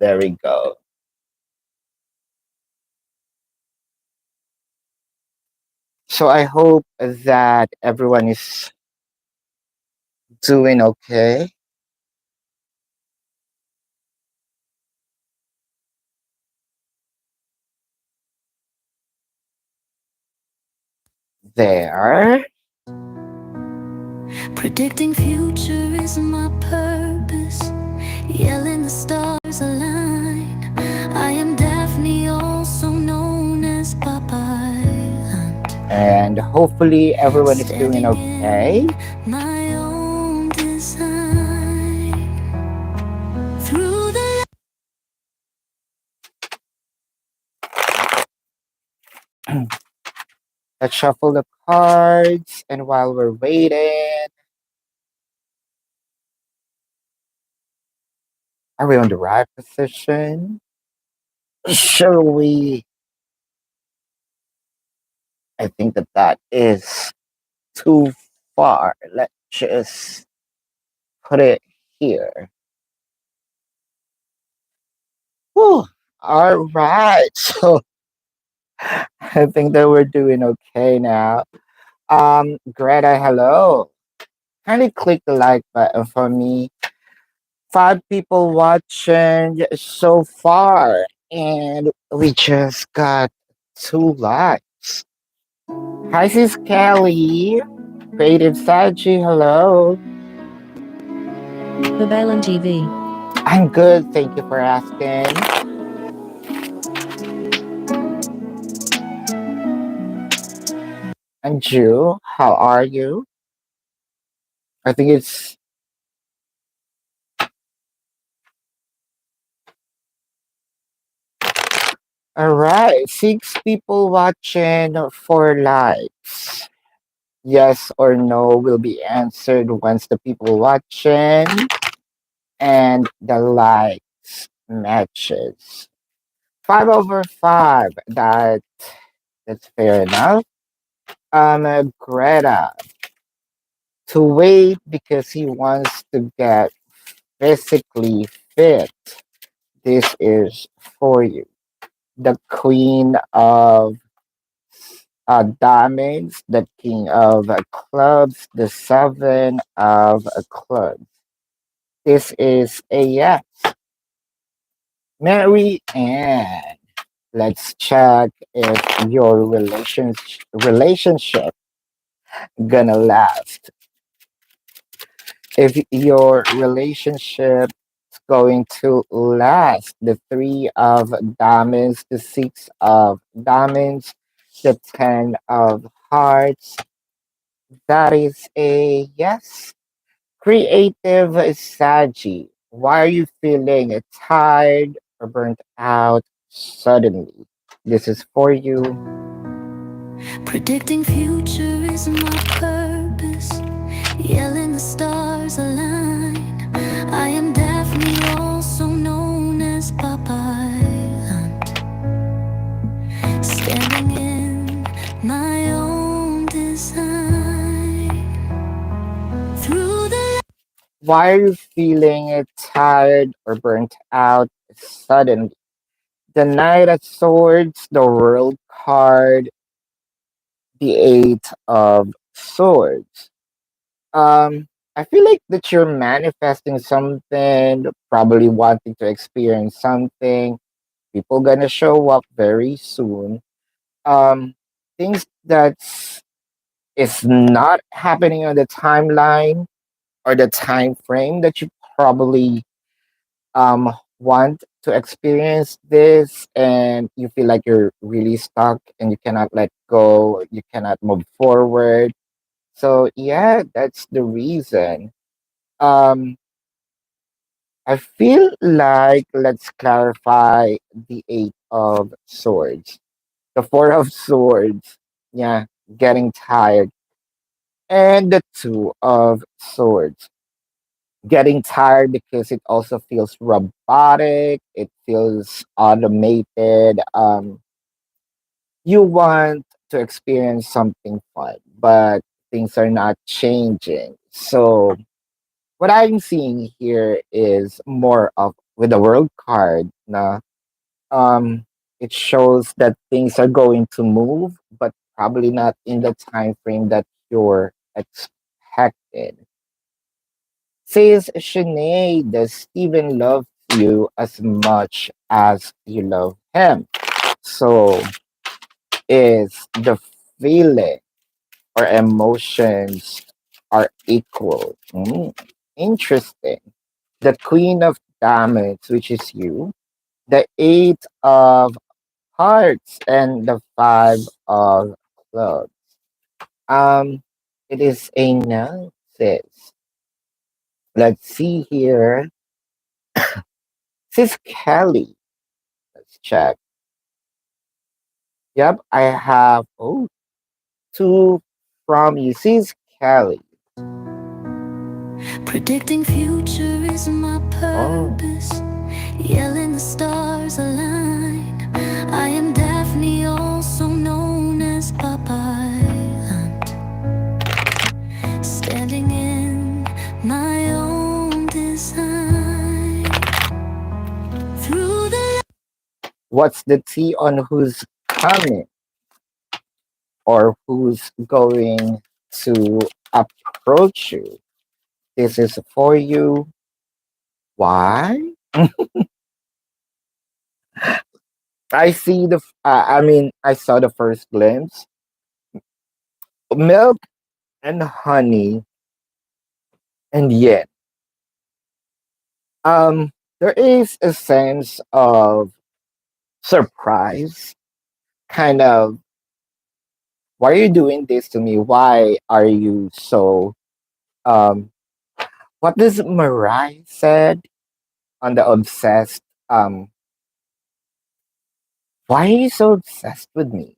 There we go. So I hope that everyone is doing okay there. Predicting future is my purpose. Yelling the stars align. I am Daphne, also known as Babaylantv. And hopefully everyone is doing Standing okay. in my own design. Through the Let's shuffle the cards. And while we're waiting, are we on the right position? Shall we? I think that is too far. Let's just put it here. Whew. All right. So I think that we're doing okay now. Greta, hello. Kindly click the like button for me. 5 people watching so far, and we just got 2 likes. Hi, sis Kelly. Creative Saji, hello. Babaylantv. I'm good, thank you for asking. And you, how are you? I think it's all right. 6 people watching, 4 likes. Yes or no will be answered once the people watching and the likes matches. 5/5. That's fair enough. Greta to wait because he wants to get physically fit. This is for you. The Queen of Diamonds, the King of Clubs, the Seven of Clubs. This is a yes. Mary Ann. Let's check if your relationship gonna last. If your relationship is going to last, the 3 of diamonds, the 6 of diamonds, the 10 of hearts, that is a yes. Creative Saji, why are you feeling tired or burnt out suddenly? This is for you. predicting future is my purpose. Yelling the stars align. I am Daphne, also known as Babaylantv. Standing in my own design. Through the Why are you feeling tired or burnt out suddenly? The Knight of Swords, the World card, the 8 of Swords. I feel like that you're manifesting something, probably wanting to experience something. People gonna show up very soon. Um, things that's is not happening on the timeline or the time frame that you probably want to experience this, and you feel like you're really stuck and you cannot let go, you cannot move forward. So yeah, that's the reason. um I feel like, let's clarify, the 8 of Swords, the 4 of Swords, yeah, getting tired, and the 2 of Swords, getting tired because it also feels robotic, it feels automated. You want to experience something fun, but things are not changing. So what I'm seeing here is more of with the world card na um it shows that things are going to move, but probably not in the time frame that you're expected. Says Shanae, does Steven love you as much as you love him? So is the feeling or emotions are equal? Interesting. The Queen of Diamonds, which is you, the Eight of Hearts, and the Five of Clubs. Um, it is a no, sis. Let's see here. Sis Kelly. Let's check. Yep, I have two from you. Sis Kelly. Predicting future is my Oh, purpose. Yelling the stars align. I am Daphne, also known as Babaylantv, standing in my own design. Through the what's the tea on who's coming or who's going to approach you? This is for you. Why? I saw the first glimpse. Milk and honey, and yet, um, there is a sense of surprise. Kind of, why are you doing this to me? Why are you so, um, what does Mariah said on the obsessed, why are you so obsessed with me?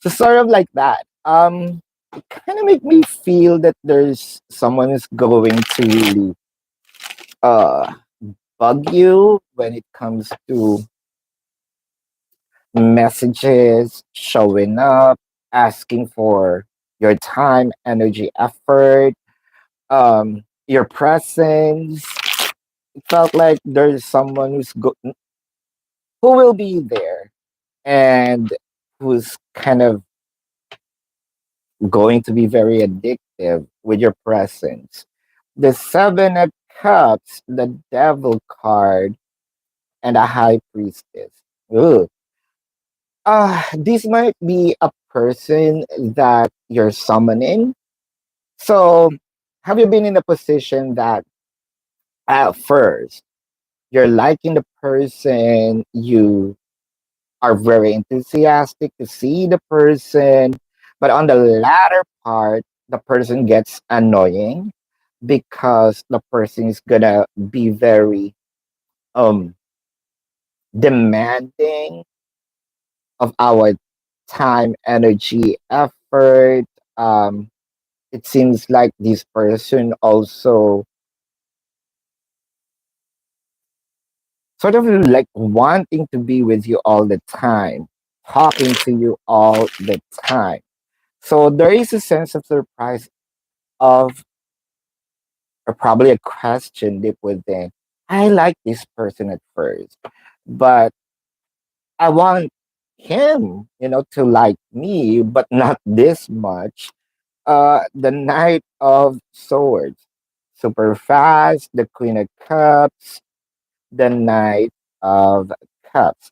So sort of like that. It kind of make me feel that there's someone who's going to really uh bug you when it comes to messages showing up, asking for your time, energy, effort, your presence. It felt like there's someone who will be there and who's kind of going to be very addictive with your presence. The Seven of Cups, the Devil card, and a High Priestess. Ugh. This might be a person that you're summoning. So, have you been in a position that at first you're liking the person, you are very enthusiastic to see the person, but on the latter part, the person gets annoying because the person is gonna be very um demanding of our time, energy, effort. Um, it seems like this person also sort of like wanting to be with you all the time, talking to you all the time. So there is a sense of surprise of, or probably a question deep within. I like this person at first, but I want him, to like me, but not this much. The Knight of Swords, super fast. The Queen of Cups, the Knight of Cups,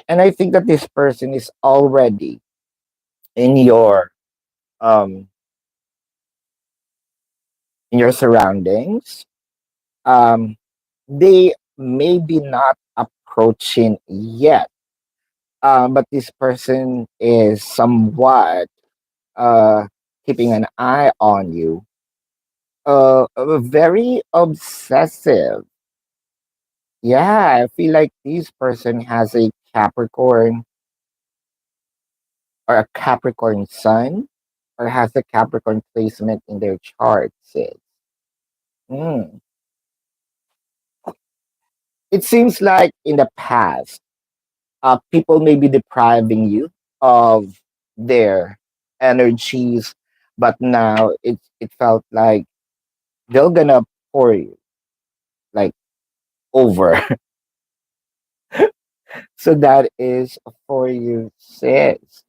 and I think that this person is already in um your surroundings. Um, they may be not approaching yet, but this person is somewhat uh keeping an eye on you. Very obsessive. Yeah, I feel like this person has a Capricorn or a Capricorn sun or has a Capricorn placement in their chart, sis. Mm. It seems like in the past, people may be depriving you of their energies, but now it felt like they're gonna pour you like over. So that is for you, sis.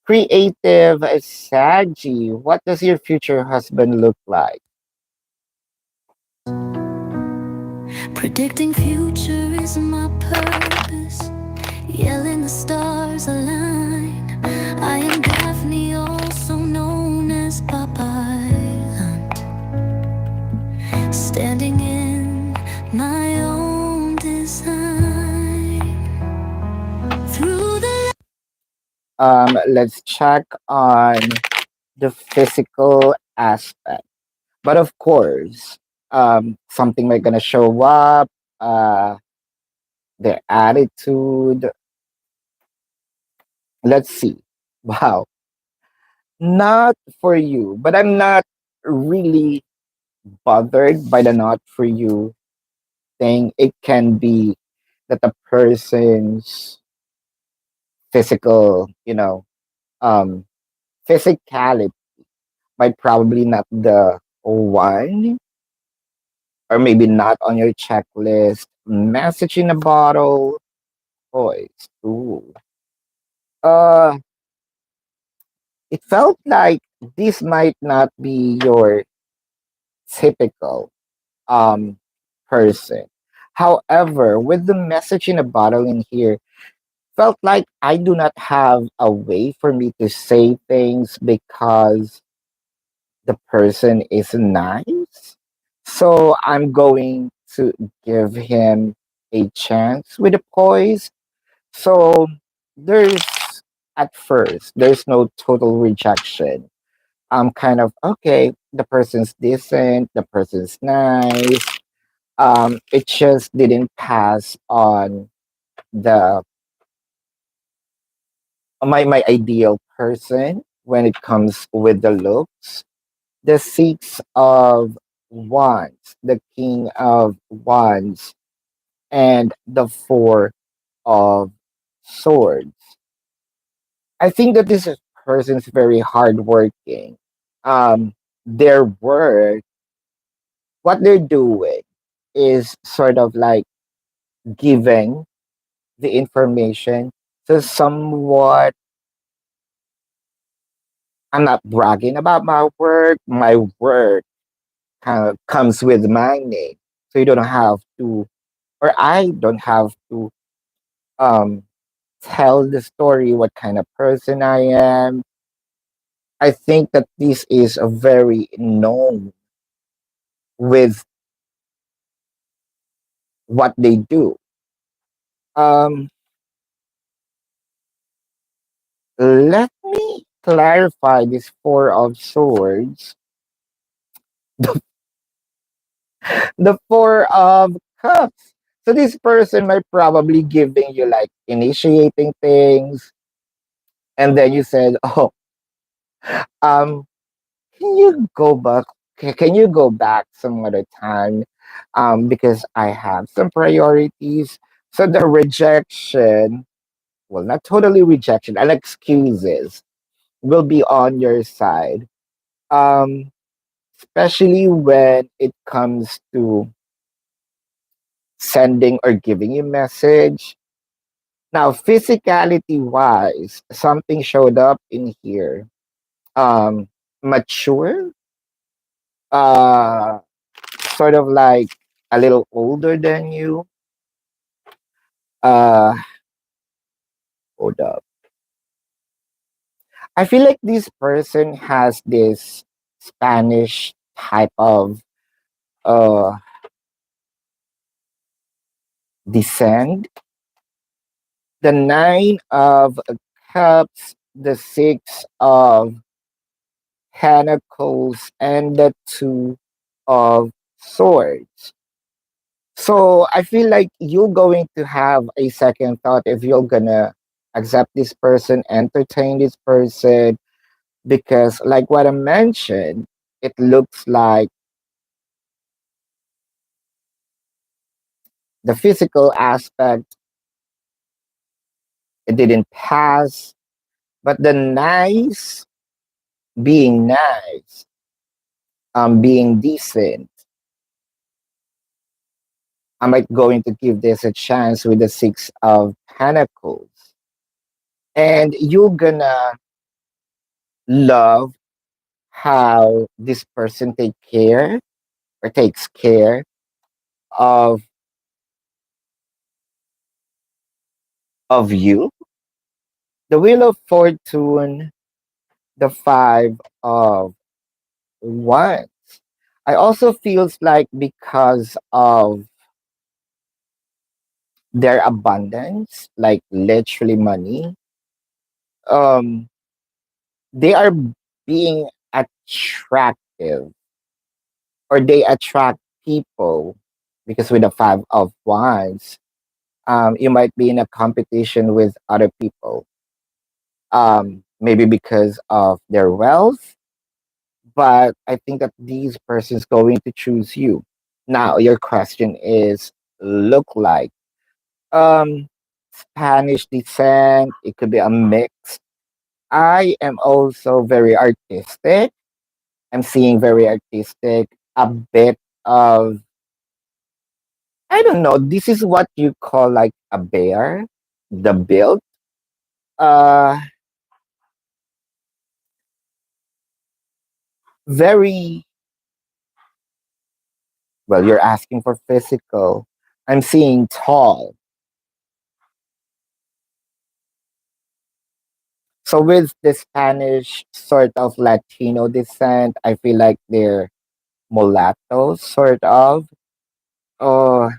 Creative Saji, what does your future husband look like? Predicting future is my purpose. Yelling the stars align. I am Daphne, also known as Babaylantv, standing in my own design. Through the Let's check on the physical aspect. But of course, something like gonna show up, uh, their attitude. Let's see. Wow, not for you, but I'm not really bothered by the not for you thing. It can be that the person's physical, um, physicality might probably not the one, or maybe not on your checklist. Message in a bottle, boys. Ooh. Uh, it felt like this might not be your typical um person. However, with the message in a bottle in here, felt like I do not have a way for me to say things because the person is nice. So I'm going to give him a chance with the poise. So there's at first there's no total rejection. I'm kind of okay, the person's decent, the person's nice. It just didn't pass on the my ideal person when it comes with the looks. The Six of Wands, the King of Wands, and the Four of Swords. I think that this person's very hardworking. Their work, what they're doing, is sort of like giving the information. So somewhat, I'm not bragging about my work. My work kind of comes with my name, so you don't have to, or I don't have to, um, tell the story what kind of person I am. I think that this is a very known with what they do. Um, Let me clarify this Four of Swords. The Four of Cups. So this person might probably giving you like initiating things, and then you said, "Oh, um, can you go back? Can you go back some other time? Because I have some priorities." So the rejection, well, not totally rejection, and excuses will be on your side. Um, Especially when it comes to sending or giving you message. Now, physicality wise, something showed up in here. Um, Mature, uh, sort of like a little older than you. Uh, Hold up. I feel like this person has this Spanish type of uh descent. The Nine of Cups, the Six of Pentacles, and the Two of Swords. So I feel like you're going to have a second thought if you're gonna accept this person, entertain this person, because like what I mentioned, it looks like the physical aspect, it didn't pass, but the nice, being nice, being decent, I might going to give this a chance with the Six of Pentacles. And you're gonna love how this person take care or takes care of you. The Wheel of Fortune, the Five of Wands. I also feels like because of their abundance, like literally money, um, they are being attractive or they attract people because with the Five of Wands, you might be in a competition with other people, maybe because of their wealth, but I think that these persons going to choose you. Now, your question is look like um Spanish descent, it could be a mix. I am also very artistic. I'm seeing very artistic, a bit of I don't know, this is what you call like a bear, the build. Uh very well, you're asking for physical. I'm seeing tall. So with the Spanish sort of Latino descent, I feel like they're mulattoes, sort of. Oh,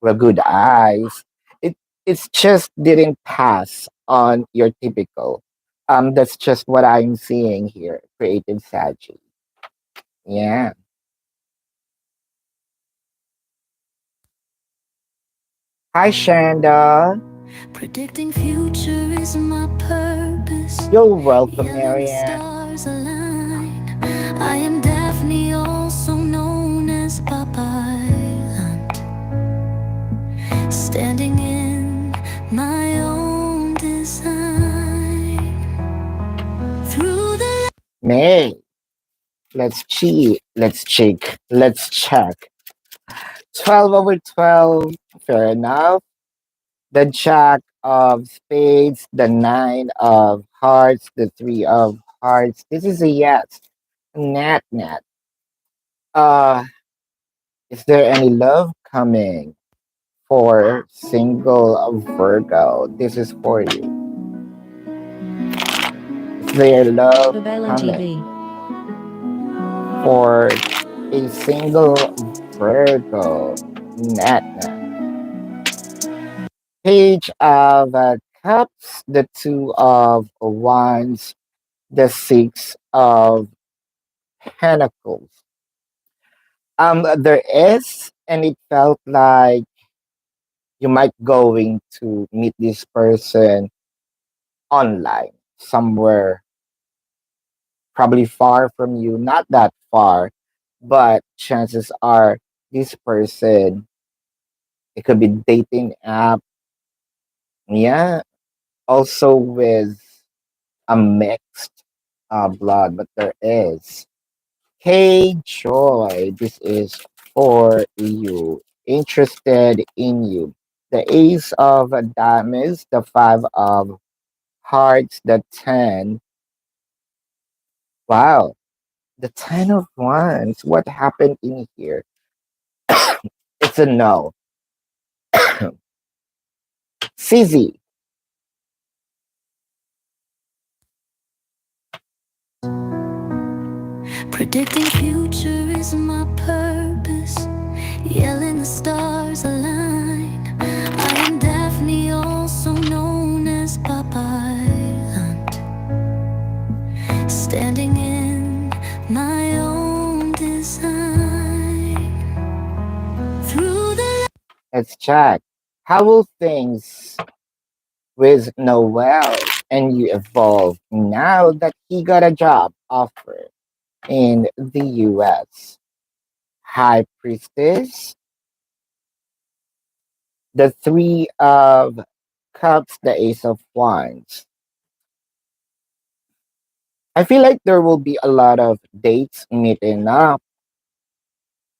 well, good eyes. It it's just didn't pass on your typical. That's just what I'm seeing here. Creative Sagi. Yeah. Hi, Shanda. Predicting future is my purpose. You're welcome, Yelling the Marianne. stars align. I am Daphne, also known as Babaylantv, standing in my own design. Through the May. Let's cheat. Let's check. Let's check. 12 over 12. Fair enough. The Jack of Spades, the Nine of Hearts, the Three of Hearts. This is a yes. Nat Nat. Uh, is there any love coming for single Virgo? This is for you. Is there love Babaylantv. coming for a single Virgo? Nat Nat. Page of Cups, the Two of Wands, the Six of Pentacles. There is, and it felt like you might going to meet this person online somewhere, probably far from you, not that far, but chances are this person, it could be dating app, yeah, also with a mixed blood, but there is. Hey Joy, this is for you. Interested in you. The Ace of Diamonds, the Five of Hearts, the Ten. Wow, the Ten of Wands. What happened in here? It's a no. CZ, predicting future is my purpose. Yelling the stars align. I am Daphne, also known as Babaylantv, standing in my own design. Through the let's check. How will things with Noel and you evolve now that he got a job offer in the US? High Priestess, the Three of Cups, the Ace of Wands. I feel like there will be a lot of dates meeting up,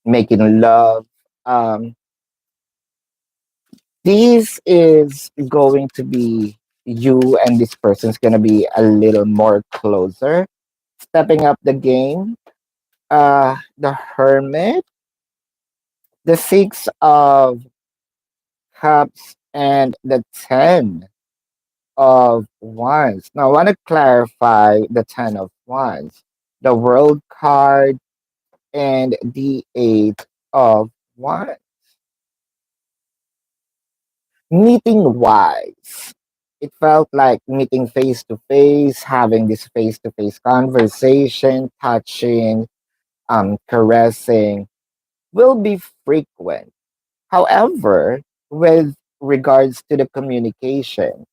making love. Um, This is going to be you and this person's going to be a little more closer, stepping up the game. The Hermit, the Six of Cups, and the Ten of Wands. Now, I want to clarify the Ten of Wands, the World card, and the Eight of Wands. Meeting wise, it felt like meeting face to face, having this face to face conversation, touching, caressing will be frequent. However, with regards to the communication,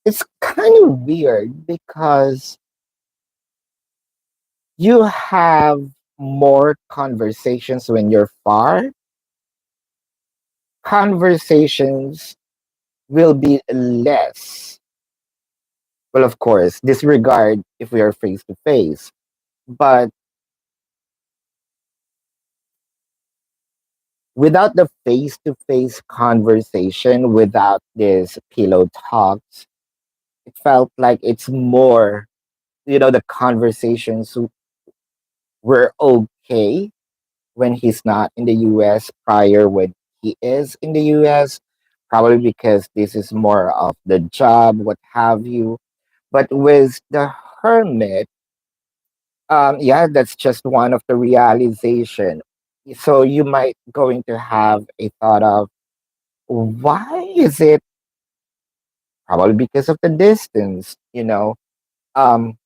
it's kind of weird because you have more conversations when you're far. Conversations will be less. Well, of course, disregard if we are face to face. But without the face to face conversation, without this pillow talks, it felt like it's more, the conversations were okay when he's not in the US prior when he is in the US, probably because this is more of the job, what have you. But with the hermit, yeah, that's just one of the realization. So you might going to have a thought of why is it probably because of the distance, um,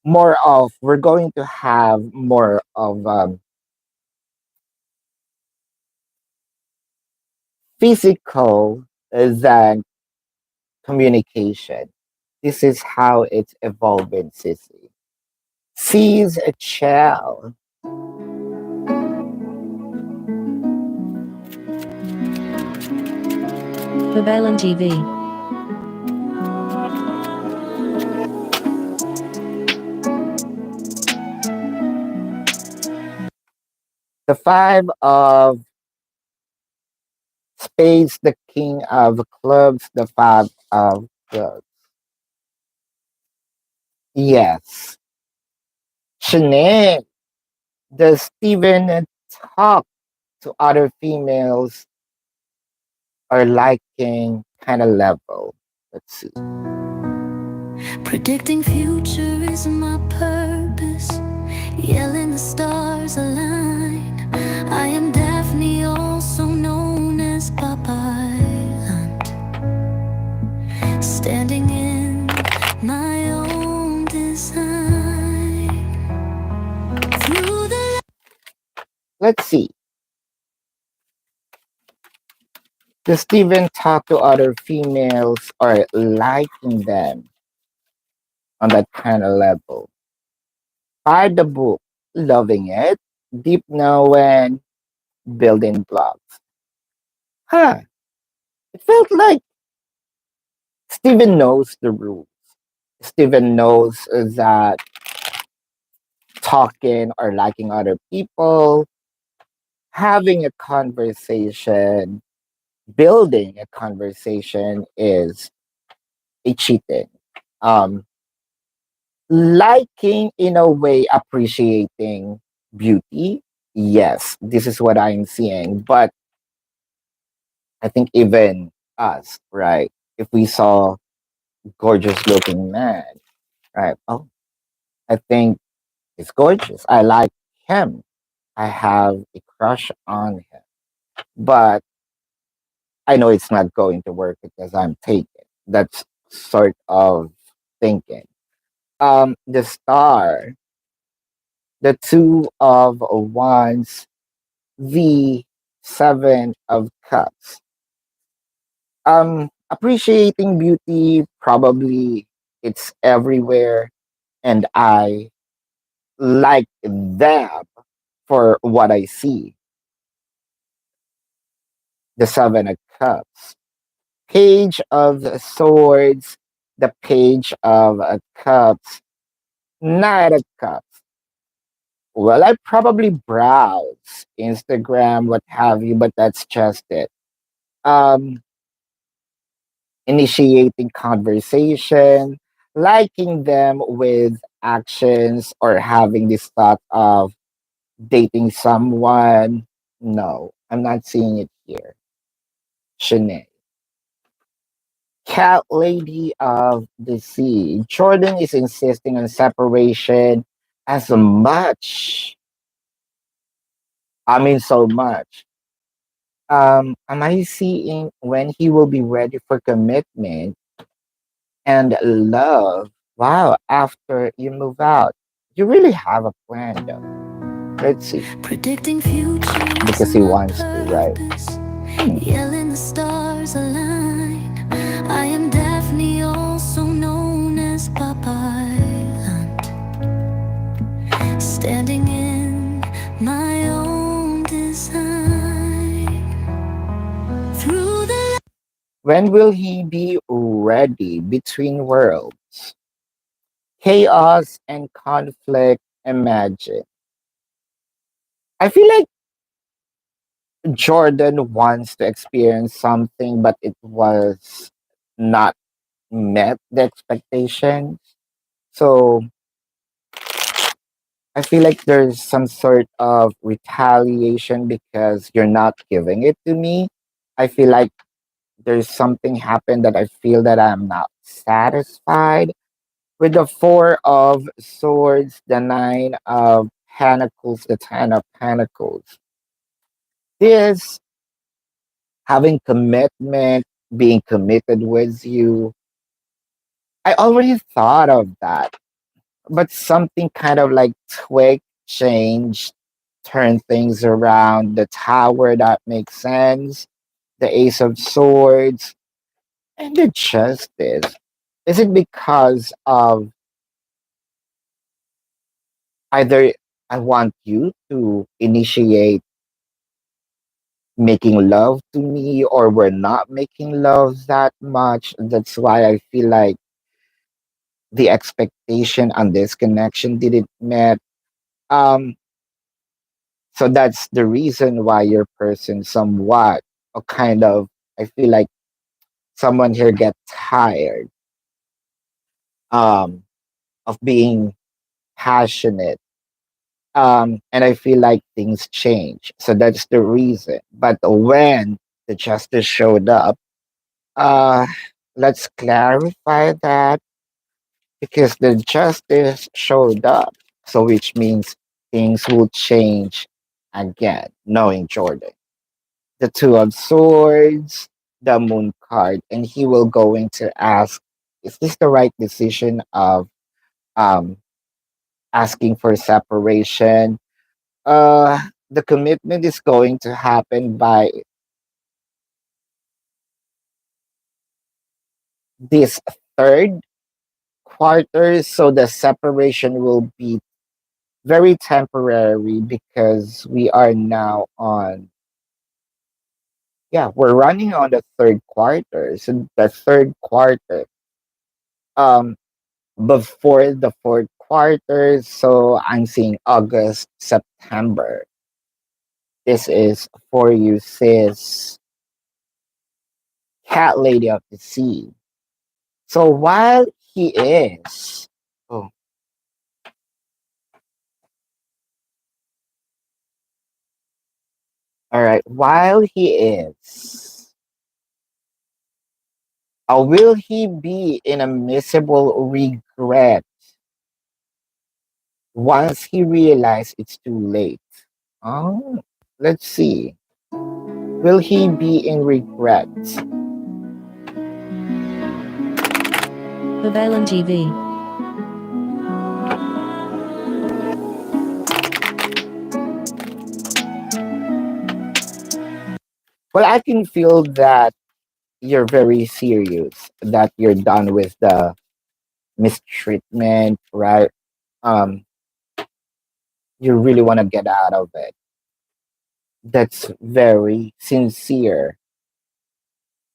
more of we're going to have more of physical than communication. This is how it's evolving, Sissy. Seize a child. Babaylantv. The five of spades, the king of clubs, the five of clubs. Yes. Shanae, does Steven talk to other females or liking kind of level? Let's see. Predicting future is my purpose. Yelling the stars align. I am Daphne, also known as Babaylantv. Standing in my own design. Through the Let's see. Does Steven talk to other females or liking them on that kind of level? Find the book, loving it, deep knowing, building blocks. Huh. It felt like Steven knows the rules. Steven knows that talking or liking other people, having a conversation, building a conversation is a cheating. Um, Liking in a way, appreciating beauty. Yes, this is what I'm seeing. But I think even us, right? If we saw gorgeous looking man, right? Oh, I think he's gorgeous. I like him. I have a crush on him. But I know it's not going to work because I'm taken. That's sort of thinking. The star, the two of wands, the seven of cups. Appreciating beauty, probably it's everywhere, and I like them for what I see. The seven of cups, page of swords, the page of cups, knight of cups. Well, I probably browse Instagram, what have you, but that's just it. Um, Initiating conversation, liking them with actions, or having this thought of dating someone. No, I'm not seeing it here. Shanae. Cat Lady of the Sea. Jordan is insisting on separation as much. I mean, so much. Am I seeing when he will be ready for commitment and love? Wow, after you move out, you really have a plan though. Let's see, Predicting futures because is he my wants to, right? purpose. Hmm. Yelling the stars align. I am Daphne, also known as Babaylantv, standing in my own design. Through the When will he be ready between worlds? Chaos and conflict, imagine. I feel like Jordan wants to experience something, but it was not met the expectations. So I feel like there's some sort of retaliation because you're not giving it to me. I feel like there's something happened that I feel that I'm not satisfied with the Four of Swords, the Nine of Pentacles, the Ten of Pentacles. This having commitment, being committed with you, I already thought of that, but something kind of like tweaked, changed, turned things around. The Tower, that makes sense. The Ace of Swords and the Justice. Is it because of either I want you to initiate making love to me, or we're not making love that much? That's why I feel like the expectation on this connection didn't met. Um, so that's the reason why your person somewhat or kind of, I feel like someone here get tired um of being passionate. And I feel like things change. So that's the reason. But when the justice showed up, uh let's clarify that, because the justice showed up. So which means things will change again, knowing Jordan. The Two of Swords, the Moon card, and he will going to ask, is this the right decision of um asking for separation? The commitment is going to happen by this third quarter, so the separation will be very temporary because we are now on, yeah, we're running on the third quarter. So the third quarter, um before the fourth quarter, so I'm seeing August, September. This is for you, sis, cat lady of the sea. So while he is, oh, all right, while he is, will he be in a miserable regret once he realizes it's too late? Oh, let's see. Will he be in regret? Babaylantv. Well, I can feel that you're very serious, that you're done with the mistreatment, right? Um, you really want to get out of it. That's very sincere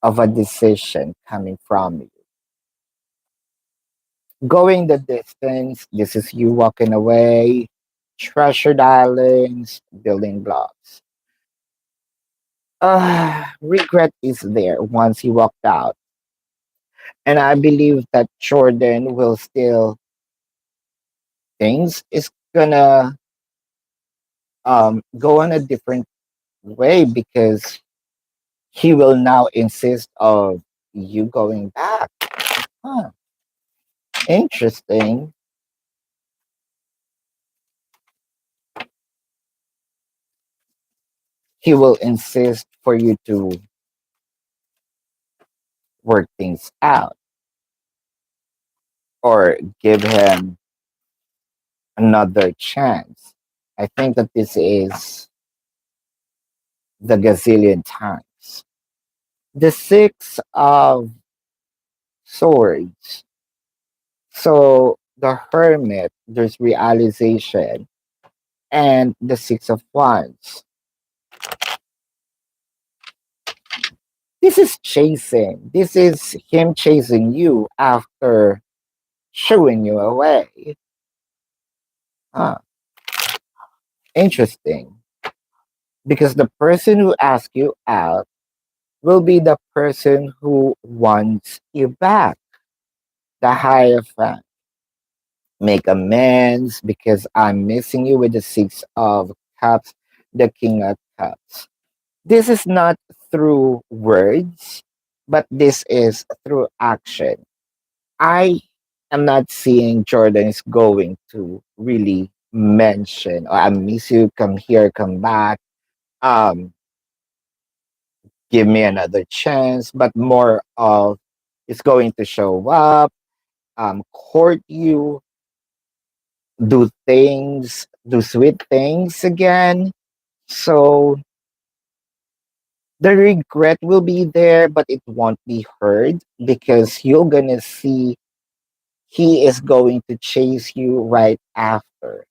of a decision coming from you. Going the distance, this is you walking away, treasured islands, building blocks. Regret is there once he walked out, and I believe that Jordan will still things is gonna go on a different way because he will now insist of you going back. Huh, interesting. He will insist for you to work things out or give him another chance. I think that this is the gazillion times. The Six of Swords. So the Hermit, there's realization, and the Six of Wands. This is chasing. This is him chasing you after shooing you away. Huh, interesting. Because the person who asked you out will be the person who wants you back. The Hierophant. Make amends because I'm missing you with the Six of Cups, the King of Cups. This is not through words, but this is through action. I am not seeing Jordan is going to really mention, oh, I miss you, come here, come back, um, give me another chance, but more of it's going to show up, court you, do things, do sweet things again. So the regret will be there, but it won't be heard because you're gonna see he is going to chase you right after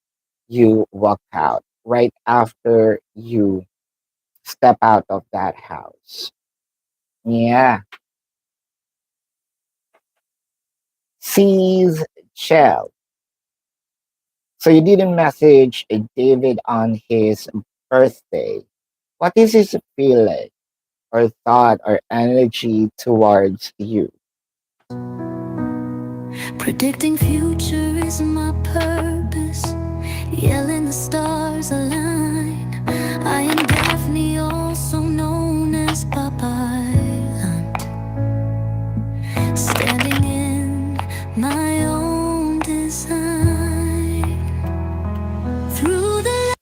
you walk out, right after you step out of that house. Yeah. Sees Shell. So you didn't message David on his birthday. What is his feeling or thought or energy towards you? Predicting future is my purpose. Yelling the stars align. I am Daphne, also known as Babaylantv, standing in my own design. Through the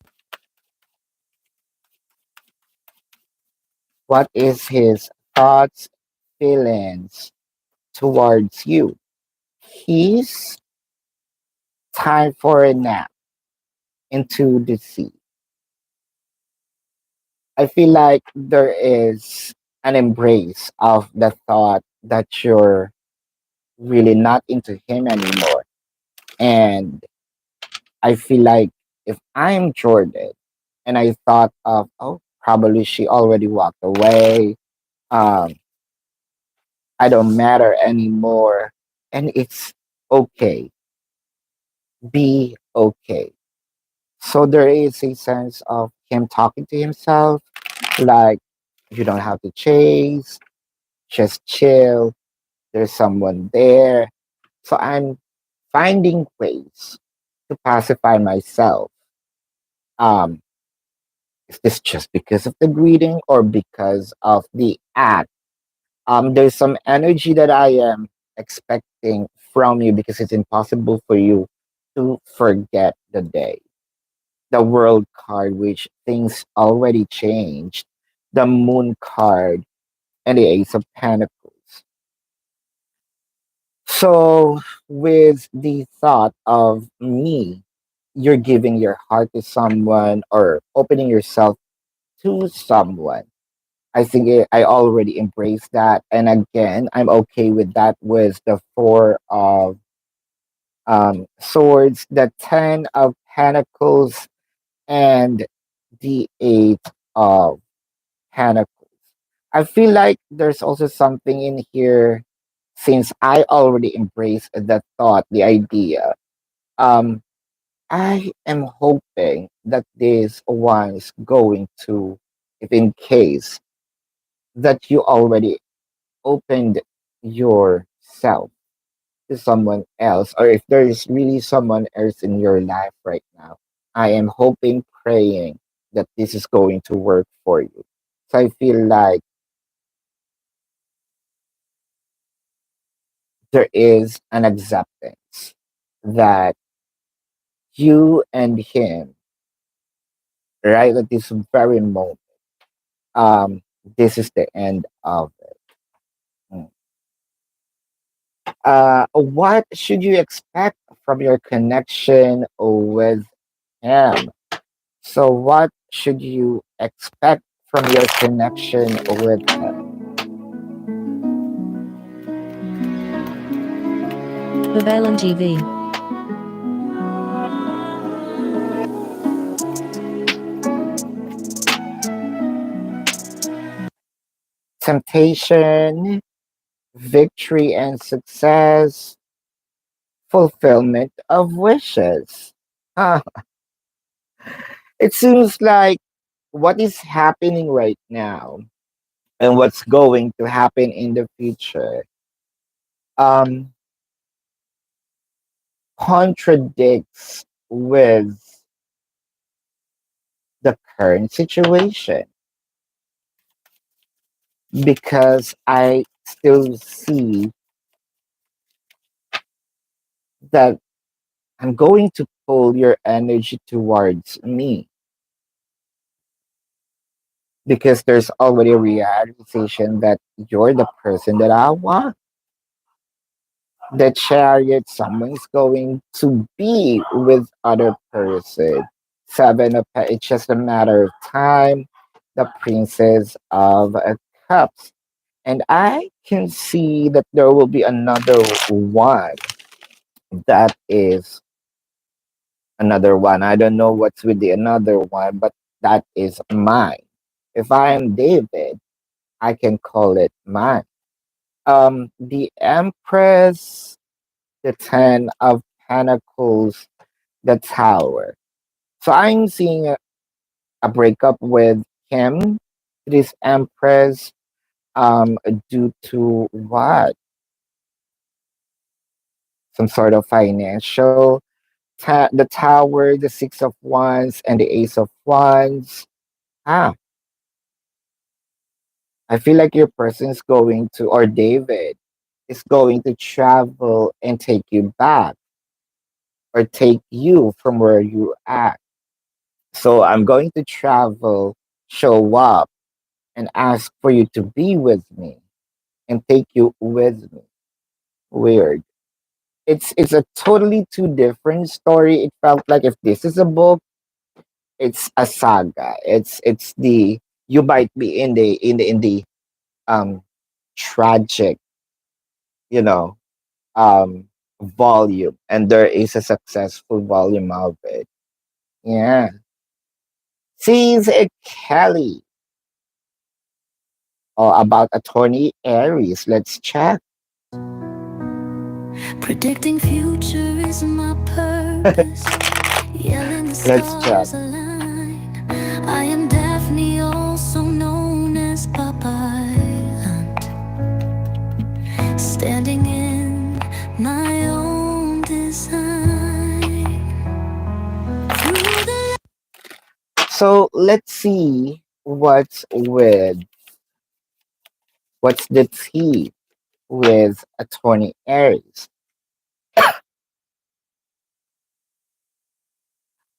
What is his thoughts, feelings towards you? He's time for a nap into the sea. I feel like there is an embrace of the thought that you're really not into him anymore. And I feel like if I'm Jordan and I thought of, oh, probably she already walked away, um, I don't matter anymore, and it's okay, be okay. So there is a sense of him talking to himself, like, you don't have to chase, just chill, there's someone there. So I'm finding ways to pacify myself. Um, is this just because of the greeting or because of the act? There's some energy that I am expecting from you because it's impossible for you to forget the day. The world card, which things already changed, the moon card, and the ace of pentacles. So, with the thought of me, you're giving your heart to someone or opening yourself to someone. I think I already embraced that. And again, I'm okay with that with the Four of Swords, the Ten of Pentacles, and the Eight of Pentacles. I feel like there's also something in here since I already embraced the thought, the idea. Um, I am hoping that this one is going to, if in case. that you already opened yourself to someone else, or if there is really someone else in your life right now, I am hoping, praying that this is going to work for you. So I feel like there is an acceptance that you and him, right at this very moment, um, this is the end of it. Mm. What should you expect from your connection with him? So, what should you expect from your connection with him? Babaylantv. Temptation, victory and success, fulfillment of wishes. Huh. It seems like what is happening right now and what's going to happen in the future um, contradicts with the current situation, because I still see that I'm going to pull your energy towards me, because there's already a realization that you're the person that I want. The chariot, someone's going to be with other person. Seven of it's just a matter of time. The princess of cups. And I can see that there will be another one. That is another one. I don't know what's with the another one, but that is mine. If I am David, I can call it mine. The Empress, the Ten of Pentacles, the Tower. So I'm seeing a breakup with him, this Empress, um, due to what? Some sort of financial. The Tower, the Six of Wands, and the Ace of Wands. Ah, I feel like your person's going to, or David is going to travel and take you back, or take you from where you at. So I'm going to travel, show up, and ask for you to be with me and take you with me. Weird. It's a totally two different story. It felt like if this is a book, it's a saga. It's the you might be in the um tragic, you know, um volume, and there is a successful volume of it. Yeah. Sees it Kelly. About attorney Aries. Let's check. Predicting future is my purpose. Yelling the Let's check. stars align. I am Daphne, also known as Babaylantv, standing in my own design. Through the So let's see what's the tea with attorney Aries.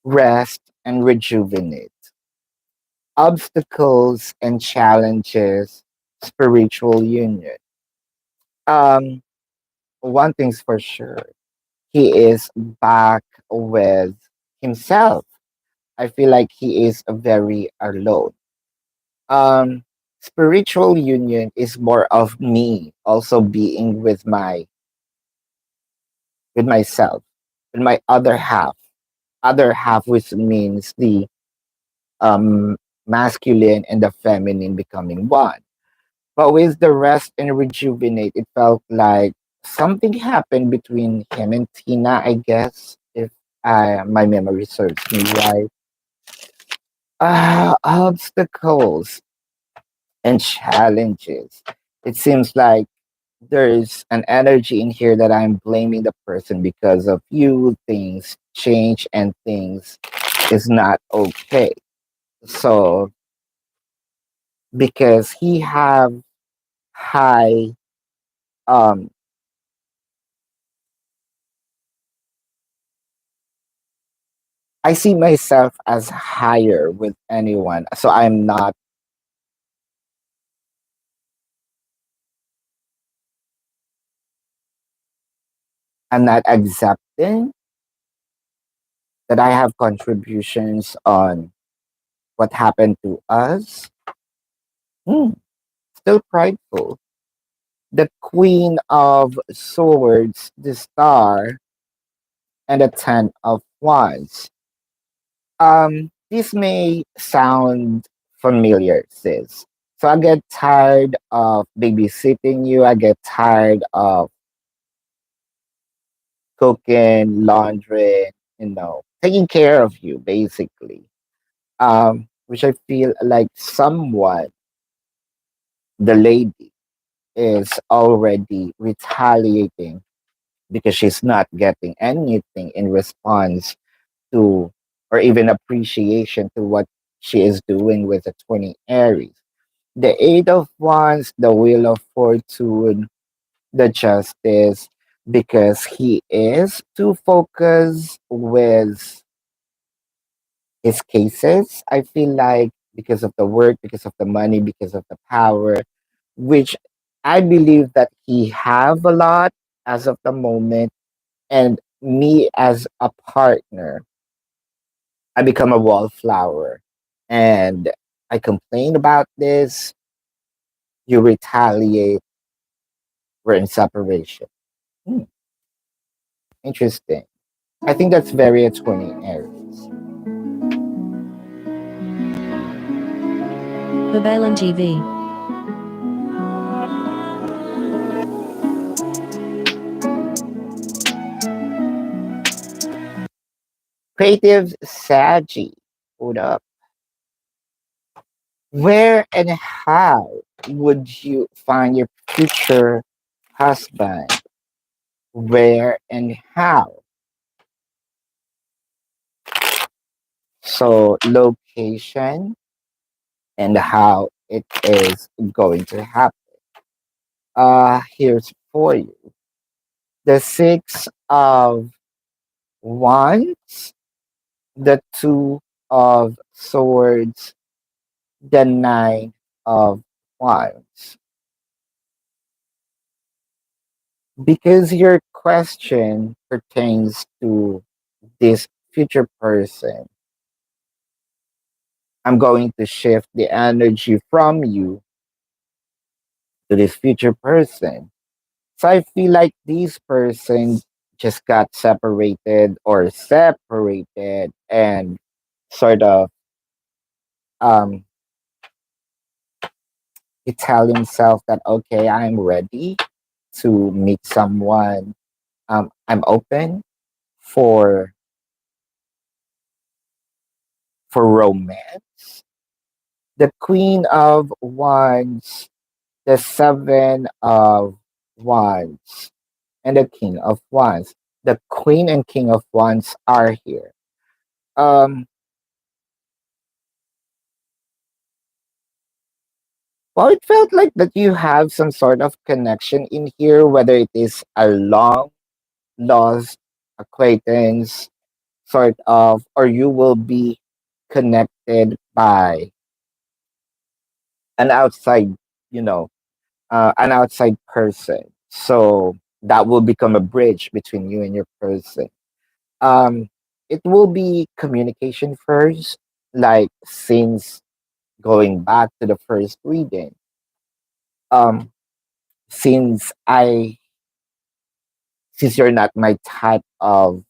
Rest and rejuvenate. Obstacles and challenges, spiritual union. Um, One thing's for sure. He is back with himself. I feel like he is very alone. Um, Spiritual union is more of me also being with myself, with my other half, which means the um masculine and the feminine becoming one. But with the rest and rejuvenate, it felt like something happened between him and Tina, I guess, if my memory serves me right. Obstacles and challenges. It seems like there's an energy in here that I'm blaming the person because of you, things change and things is not okay. So because he have high um I see myself as higher with anyone. So I'm not accepting that I have contributions on what happened to us. Hmm, still prideful. The Queen of Swords, the Star, and the Ten of Wands. This may sound familiar, sis. So I get tired of babysitting you. I get tired of cooking, laundry, taking care of you, basically. Which I feel like someone, the lady, is already retaliating because she's not getting anything in response to or even appreciation to what she is doing with the 20 Aries. The Eight of Wands, the Wheel of Fortune, the Justice, because he is too focused with his cases. I feel like because of the work, because of the money, because of the power, which I believe that he have a lot as of the moment, and me as a partner, I become a wallflower, and I complain about this. You retaliate. We're in separation. Hmm, interesting. I think that's very a 20 Aries. Babaylantv. Creative Saggy. Hold up. Where and how would you find your future husband? Where and how? So, location and how it is going to happen. Here's for you. The Six of Wands, the Two of Swords, the Nine of Wands. Because your question pertains to this future person, I'm going to shift the energy from you to this future person. So I feel like these persons just got separated and sort of um he tell himself that okay, I'm ready to meet someone. I'm open for romance. The Queen of Wands, the Seven of Wands, and the King of Wands. The Queen and King of Wands are here. Um, well, it felt like that you have some sort of connection in here, whether it is a long lost acquaintance, sort of, or you will be connected by an outside, you know, an outside person. So that will become a bridge between you and your person. Um, it will be communication first, like since going back to the first reading. Um, since I since you're not my type of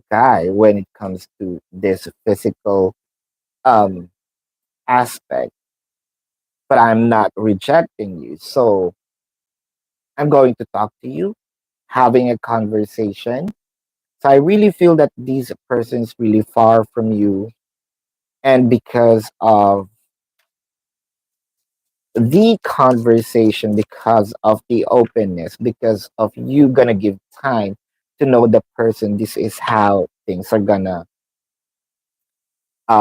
guy when it comes to this physical um aspect, but I'm not rejecting you. So I'm going to talk to you, having a conversation. So I really feel that this person is really far from you, and because of the conversation, because of the openness, because of you gonna give time to know the person. This is how things are gonna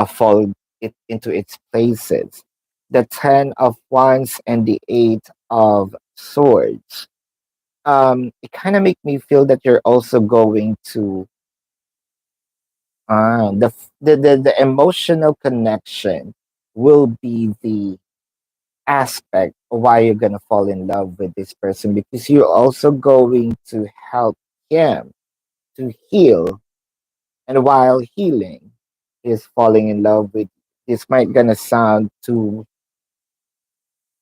fall into its places. The 10 of wands and the 8 of swords. It kind of make me feel that you're also going to the emotional connection will be the aspect of why you're gonna fall in love with this person, because you're also going to help him to heal, and while healing is falling in love with. This might gonna sound too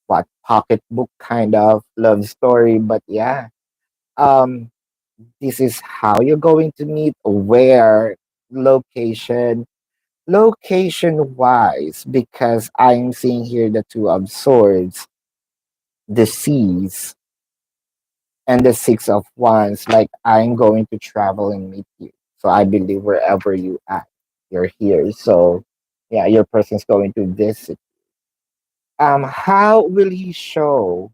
what pocketbook kind of love story, but yeah, um this is how you're going to meet. Where? Location wise, because I'm seeing here the 2 of swords, the seas, and the 6 of wands. Like, I'm going to travel and meet you, so I believe wherever you at, you're here. So yeah, your person's going to visit. How will he show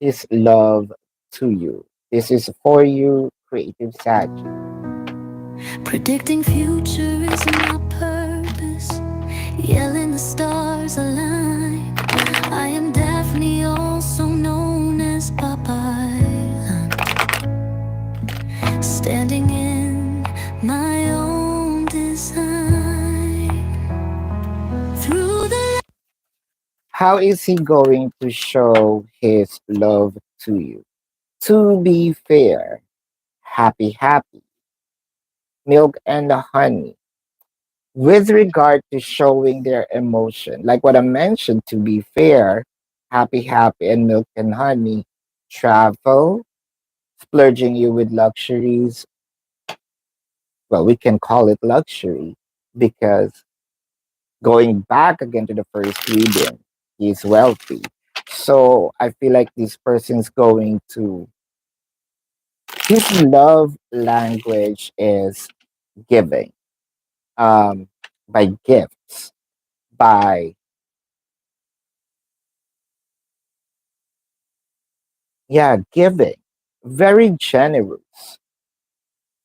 his love to you? This is for you, creative Sagittarius. Predicting future is my purpose. Yelling the stars align. I am Daphne, also known as Babaylantv. Standing in my own design. Through the How is he going to show his love to you? To be fair, happy, milk and honey. With regard to showing their emotion, like what I mentioned, to be fair, happy, and milk and honey, travel, splurging you with luxuries. Well, we can call it luxury because going back again to the first reading, he's wealthy. So I feel like this person's going to, his love language is giving, um, by gifts, by, yeah, giving, very generous.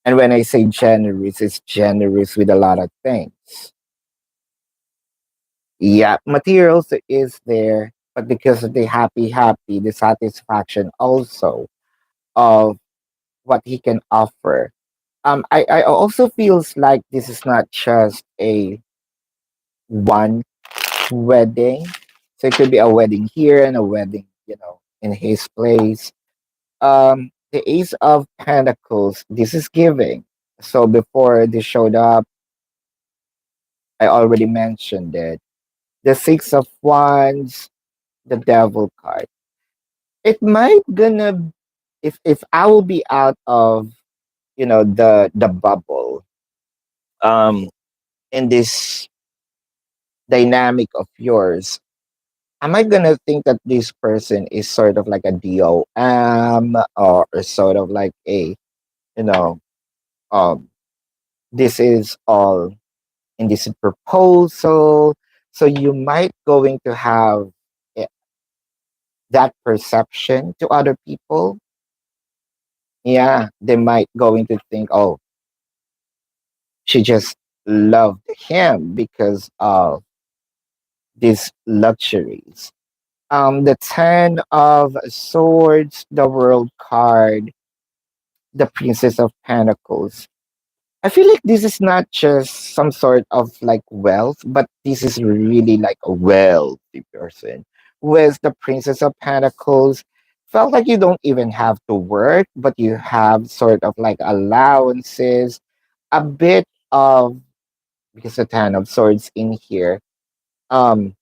And when I say generous, it's generous with a lot of things. Yeah, materials is there, but because of the happy, the satisfaction also of what he can offer. I also feels like this is not just a one wedding. So it could be a wedding here and a wedding, in his place. The Ace of Pentacles, this is giving. So before this showed up, I already mentioned it. The Six of Wands, the Devil card. It might gonna, if I will be out of, the bubble, um in this dynamic of yours, am I gonna think that this person is sort of like a DOM, or sort of like a, you know, um, this is all in this proposal? So you might going to have eh, that perception to other people. Yeah, they might going to think, oh, she just loved him because of these luxuries. The 10 of swords, the world card, the Princess of Pentacles. I feel like this is not just some sort of like wealth, but this is really like a wealthy person. With the Princess of Pentacles, felt like you don't even have to work, but you have sort of like allowances, a bit of, because the 10 of swords in here, um,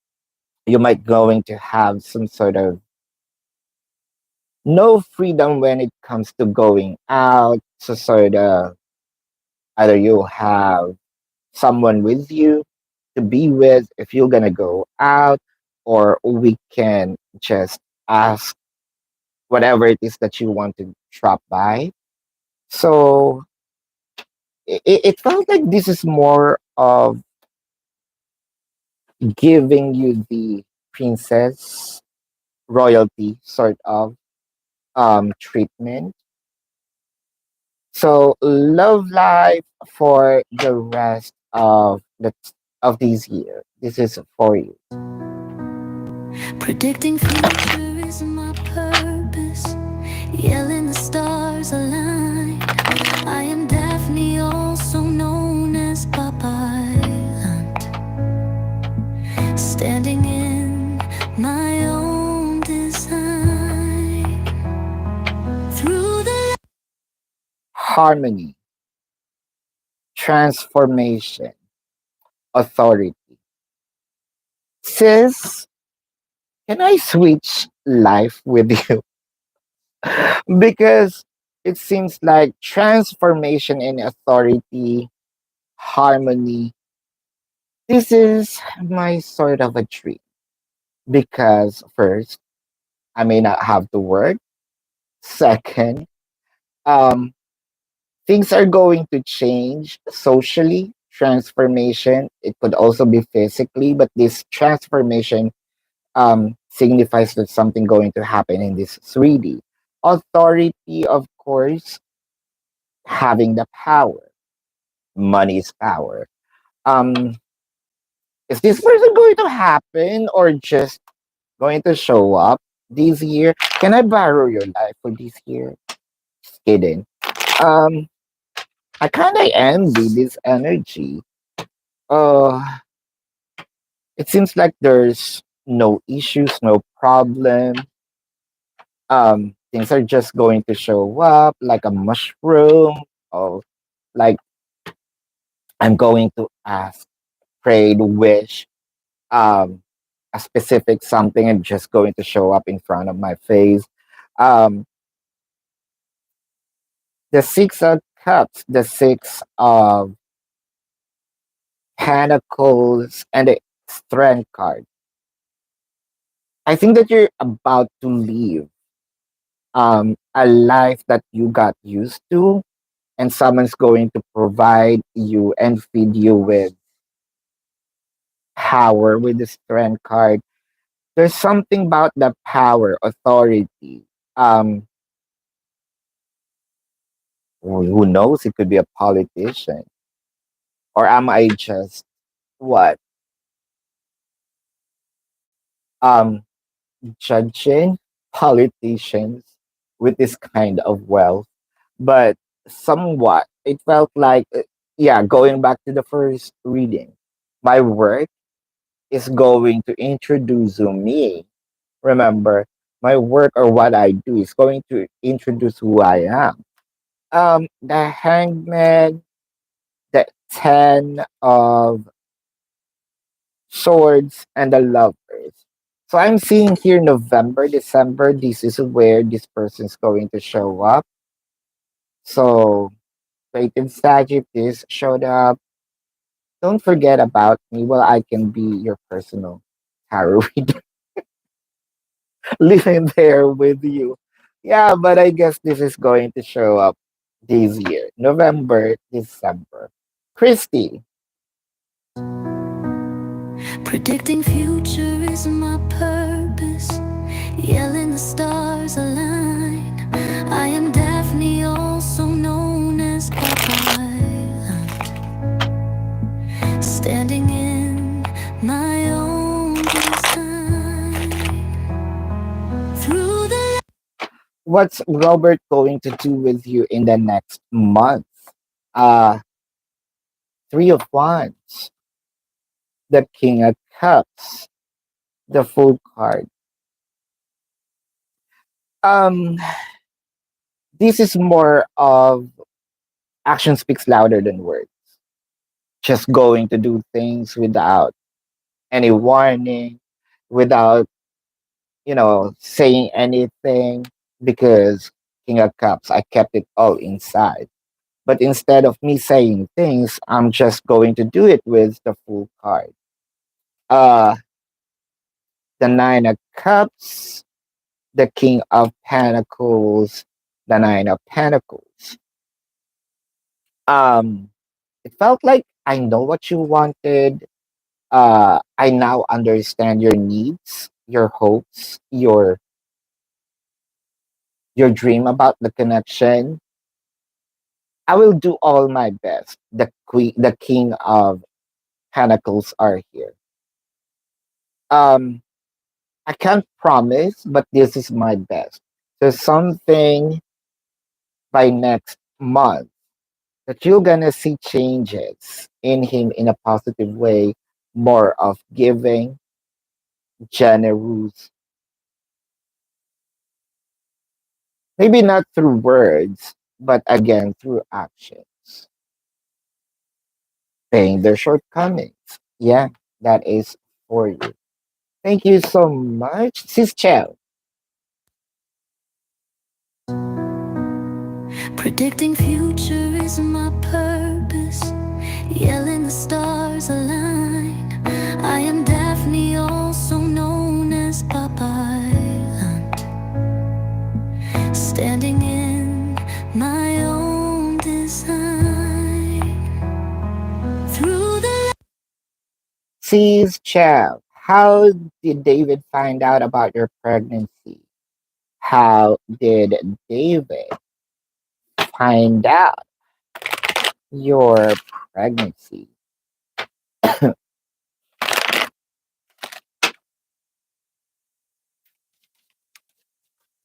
you might going to have some sort of no freedom when it comes to going out. So sort of either you have someone with you to be with if you're gonna go out, or we can just ask whatever it is that you want to drop by. So it felt like this is more of giving you the princess. royalty sort of treatment. So love life for the rest of this year. This is for you. Predicting future is my purpose. Yelling the stars align. I am Daphne, also known as Babaylantv, standing in my own design. Through the Harmony, transformation, authority. Sis, can I switch life with you? Because it seems like transformation and authority, harmony, this is my sort of a dream. Because first, I may not have to work. Second, um, things are going to change socially. Transformation, it could also be physically, but this transformation signifies that something going to happen in this 3D. Authority, of course, having the power. Money is power. Um, is this person going to happen or just going to show up this year? Can I borrow your life for this year? Just kidding. Um, I kind of envy this energy. Uh, it seems like there's no issues, no problem. Things are just going to show up like a mushroom. Or like I'm going to ask, pray, wish, um, a specific something and just going to show up in front of my face. Um, the Six of Cups, the Six of Pentacles, and the Strength card. I think that you're about to leave a life that you got used to, and someone's going to provide you and feed you with power with the Strength card. There's something about the power, authority. Um, who knows? It could be a politician, or am I just what um judging politicians with this kind of wealth? But somewhat, it felt like yeah. Going back to the first reading, my work is going to introduce me. Remember, my work or what I do is going to introduce who I am. The Hangman, the Ten of Swords, and the Lovers. So I'm seeing here November, December. This is where this person's going to show up. So, creative Sagittarius showed up. Don't forget about me. Well, I can be your personal tarot reader, living there with you. Yeah, but I guess this is going to show up this year, November, December. Christy, predicting future is my purpose. Yelling the stars align. I am Daphne, also known as Babaylantv, standing in my own design. Through the what's Robert going to do with you in the next month? Uh, Three of Wands, the King of Cups, the Full card. Um, this is more of action speaks louder than words. Just going to do things without any warning, without saying anything, because King of Cups, I kept it all inside. But instead of me saying things, I'm just going to do it with the full card. Uh, the Nine of Cups, the King of Pentacles, the Nine of Pentacles. Um, it felt like I know what you wanted. I now understand your needs. your hopes, your dream about the connection, I will do all my best. The king of pentacles are here. Um, I can't promise, but this is my best. So something by next month that you're gonna see changes in him in a positive way, more of giving, generous, maybe not through words, but again through actions, paying their shortcomings. Yeah, that is for you. Thank you so much, Sis Chell. Predicting future is my purpose. Yelling the stars align. I am Daphne, also known as Babaylantv, standing in my own design. Through the Sis Chell, how did David find out about your pregnancy? How did David find out your pregnancy?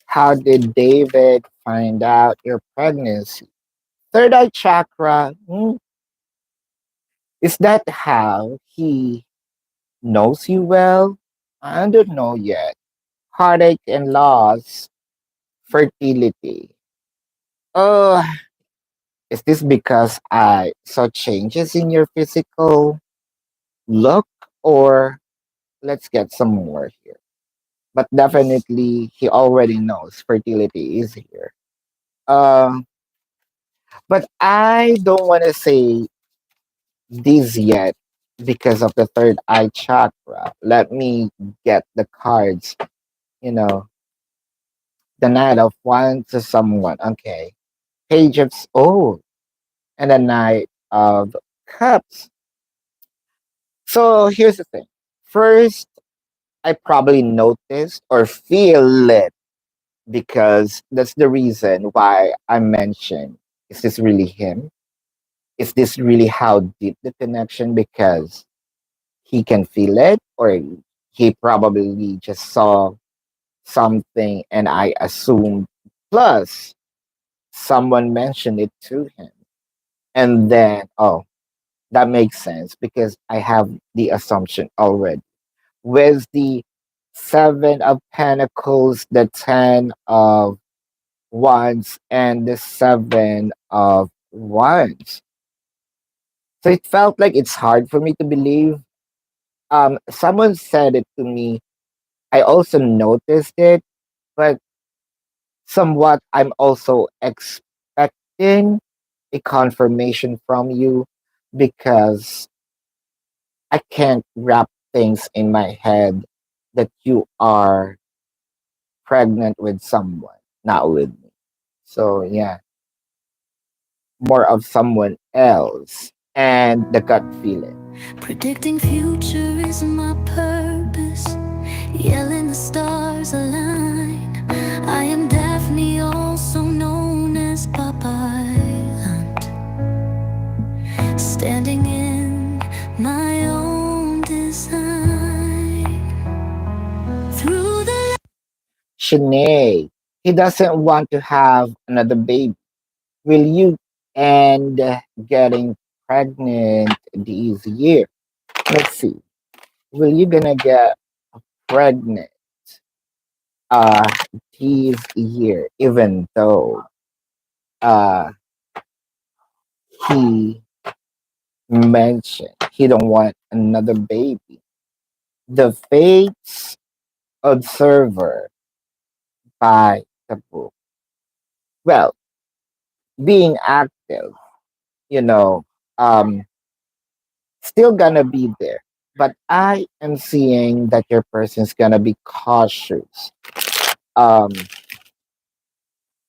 How did David find out your pregnancy? Third eye chakra, is that how he knows you well? I don't know yet. Heartache and loss, fertility. Oh, is this because I saw changes in your physical look? Or let's get some more here. But definitely, he already knows fertility is here. Um, but I don't want to say this yet because of the third eye chakra. Let me get the cards, you know, the Knight of Wands to someone. Okay. Page of Oh, and the Knight of Cups. So here's the thing. First, I probably noticed or feel it because that's the reason why I mentioned, is this really him? Is this really how deep the connection? Because he can feel it, or he probably just saw something and I assumed. Plus, someone mentioned it to him. And then, oh, that makes sense because I have the assumption already. With the Seven of Pentacles, the Ten of Wands, and the Seven of Wands. So it felt like it's hard for me to believe. Someone said it to me. I also noticed it, but somewhat I'm also expecting a confirmation from you because I can't wrap things in my head that you are pregnant with someone, not with me. So yeah, more of someone else and the gut feeling. predicting future is my purpose. Yelling the stars align. I am Daphne, also known as Babaylantv, standing in my own design. Through the Shanae, he doesn't want to have another baby. Will you end getting pregnant this year? Let's see. Will you gonna get pregnant uh this year, even though uh he mentioned he don't want another baby? The Fates Observer by the book. Well, being active, you know, um, still gonna be there. But I am seeing that your person's gonna be cautious um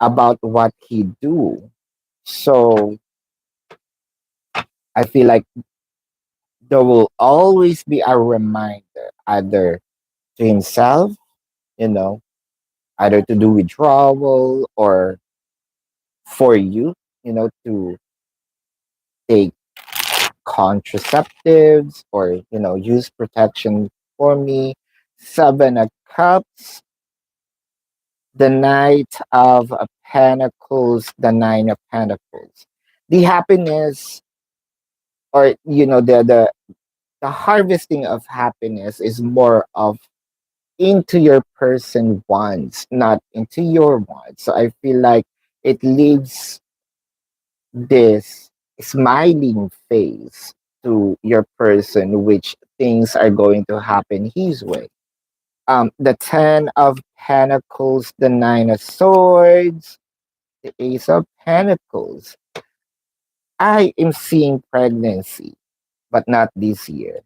about what he do. So I feel like there will always be a reminder either to himself, you know, either to do withdrawal or for you, to take contraceptives or, use protection for me. Seven of Cups, the Knight of Pentacles, the Nine of Pentacles. The happiness, or the harvesting of happiness is more of into your person wants, not into your wants. So I feel like it leaves this smiling face to your person, which things are going to happen his way. The Ten of Pentacles, the Nine of Swords, the Ace of Pentacles. I am seeing pregnancy, but not this year,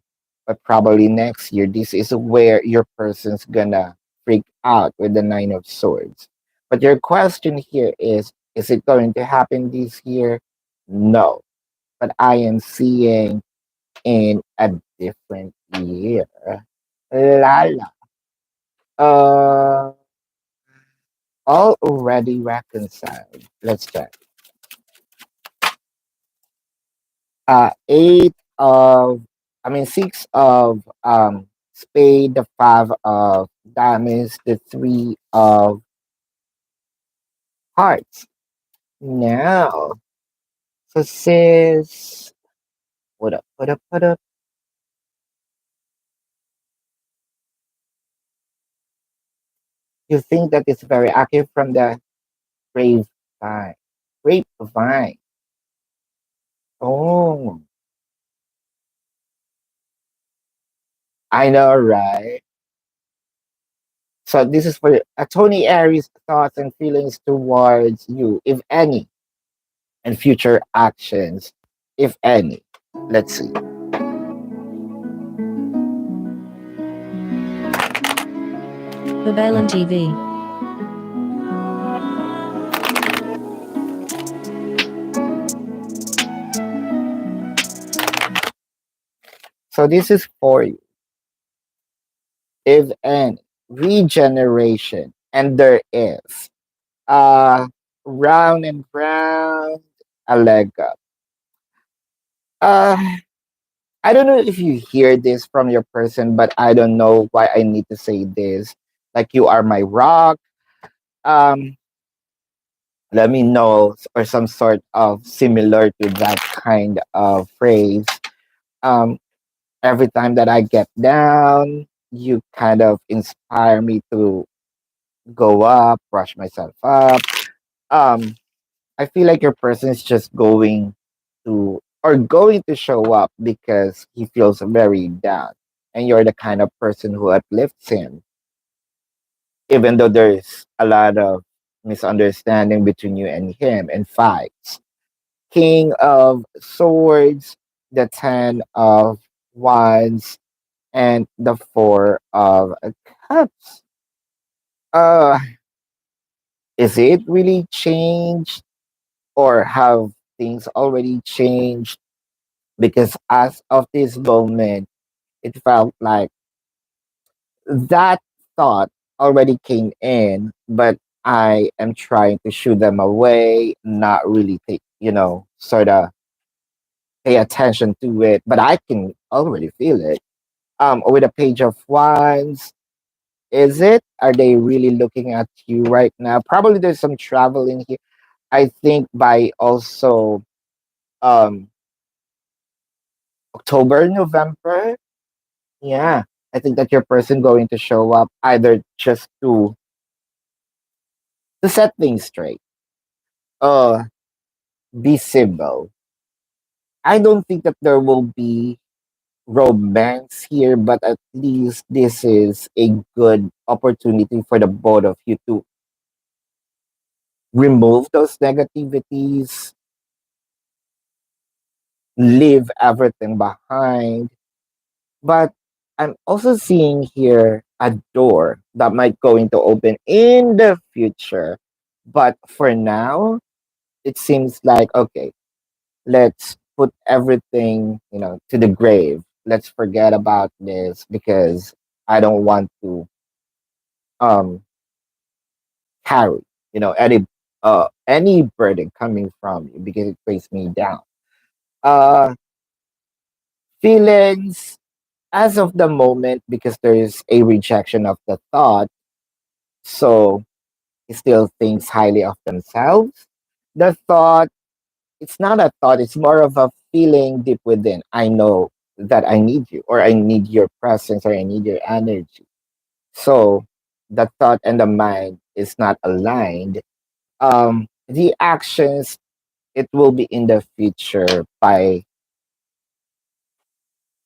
but probably next year. This is where your person's gonna freak out with the Nine of Swords. But your question here is it going to happen this year? No, but I am seeing in a different year. Lala. Uh, already reconciled. Let's check. Eight of, I mean, six of spade, the five of diamonds, the three of hearts. Now, so sis, what up, what up, what up? You think that it's very accurate from the grapevine. Grapevine. Oh, I know, right? So this is for Tony Aries' thoughts and feelings towards you, if any, and future actions, if any. Let's see. Babaylantv. So this is for you, if any, regeneration, and there is. Uh, round and round, a leg up. Uh, I don't know if you hear this from your person, but I don't know why I need to say this. Like you are my rock. Um, let me know, or some sort of similar to that kind of phrase. Um, every time that I get down, you kind of inspire me to go up, brush myself up. Um, I feel like your person is just going to show up because he feels very down, and you're the kind of person who uplifts him, even though there's a lot of misunderstanding between you and him and fights. King of Swords, the Ten of Wands, and the Four of Cups. Uh, is it really changed, or have things already changed? Because as of this moment, it felt like that thought already came in, but I am trying to shoo them away, not really take, sort of pay attention to it, but I can already feel it. With a Page of Wands, is it? Are they really looking at you right now? Probably there's some travel in here. I think by also um October, November. Yeah. I think that your person going to show up either just to set things straight. Uh be civil. I don't think that there will be romance here, but at least this is a good opportunity for the both of you to remove those negativities, leave everything behind. But I'm also seeing here a door that might going to open in the future. But for now, it seems like okay, let's put everything, to the grave. Let's forget about this because I don't want to um carry, any burden coming from you because it weighs me down. Uh Feelings as of the moment, because there is a rejection of the thought, so it still thinks highly of themselves. The thought, it's not a thought, it's more of a feeling deep within. I know that I need you, or I need your presence, or I need your energy. So the thought and the mind is not aligned. The actions, it will be in the future by,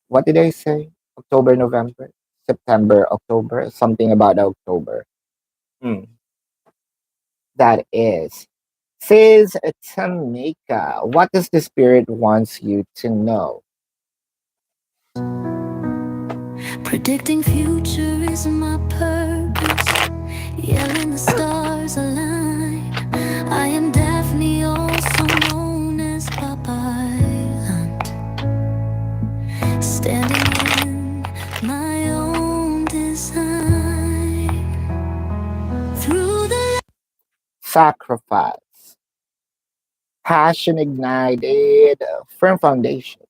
what did I say? October, November, September, October, something about October. Hmm, that is. Says Tamika, what does the spirit wants you to know? Predicting future is my purpose. Yelling the stars align. I am Daphne, also known as Babaylantv, standing in my own design. Through the Sacrifice, passion ignited, firm foundation.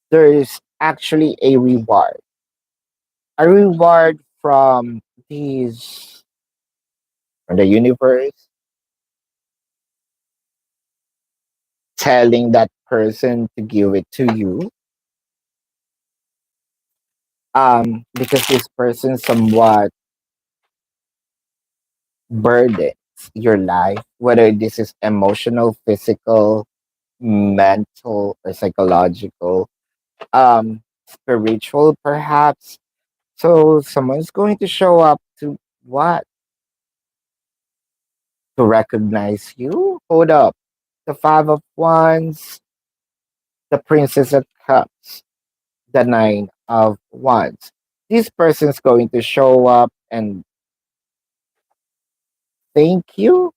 There is actually a reward from these, from the universe, telling that person to give it to you. Because this person somewhat burdens your life, whether this is emotional, physical, mental, or psychological, spiritual perhaps. So someone's going to show up to what? To recognize you? Hold up. The Five of Wands, the Princess of Cups, the Nine of Wands. This person's going to show up and thank you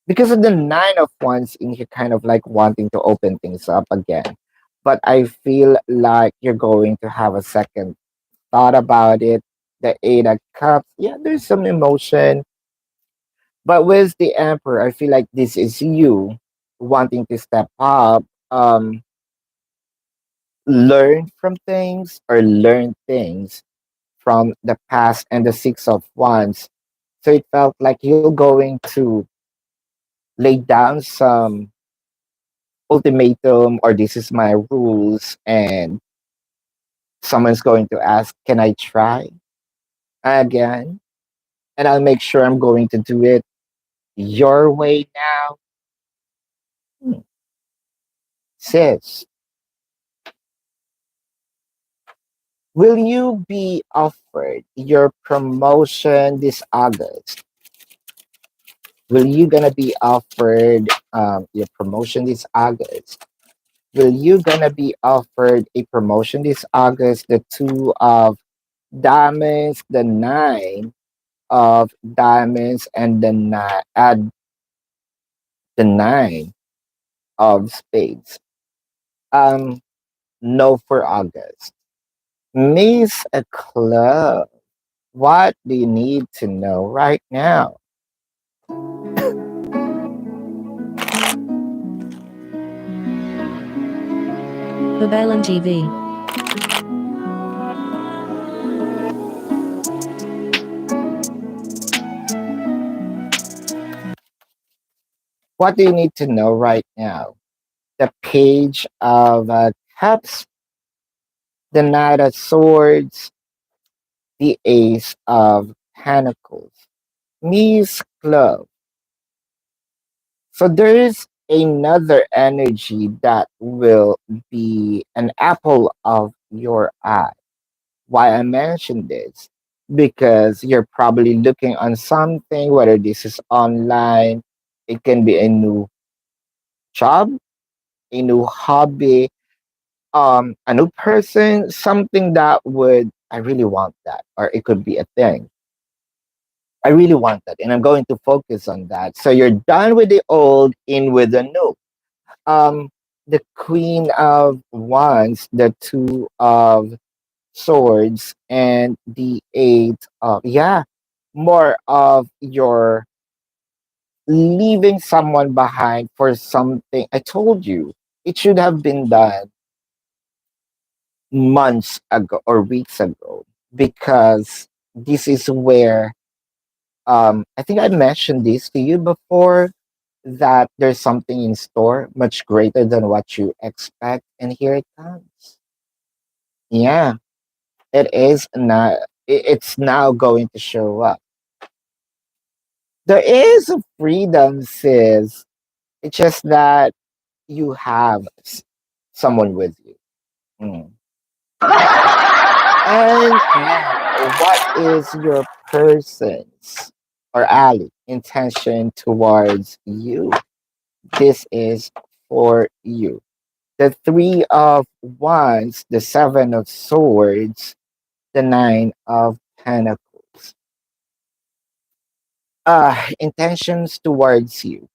because of the Nine of Wands in here, kind of like wanting to open things up again. But I feel like you're going to have a second thought about it. The Eight of Cups, yeah, there's some emotion. But with the Emperor, I feel like this is you wanting to step up, learn from things, or learn things from the past, and the Six of Wands. So it felt like you're going to lay down some ultimatum, or this is my rules, and someone's going to ask, can I try again? And I'll make sure I'm going to do it your way now. Hmm. Sis, will you be offered your promotion this August? Will you gonna be offered your promotion this August? Will you gonna be offered a promotion this August? The Two of Diamonds, the Nine of Diamonds, and the Nine of Spades. Um, no for August. Miss a club. What do you need to know right now? Babaylantv. What do you need to know right now? The Page of Cups, the Knight of Swords, the Ace of Pentacles. Miss Club. So there is another energy that will be an apple of your eye. Why I mentioned this? Because you're probably looking on something, whether this is online, it can be a new job, a new hobby, a new person, something that would, I really want that, or it could be a thing. I really want that, and I'm going to focus on that. So you're done with the old, in with the new. Um, the Queen of Wands, the Two of Swords, and the Eight of, yeah, more of your leaving someone behind for something. I told you it should have been done months ago or weeks ago, because this is where, I think I mentioned this to you before, that there's something in store much greater than what you expect, and here it comes. Yeah, it is not. It's now going to show up. There is a freedom, sis. It's just that you have someone with you. Mm. And now, what is your person's or Ali intention towards you? This is for you. The Three of Wands, the Seven of Swords, the Nine of Pentacles. Intentions towards you.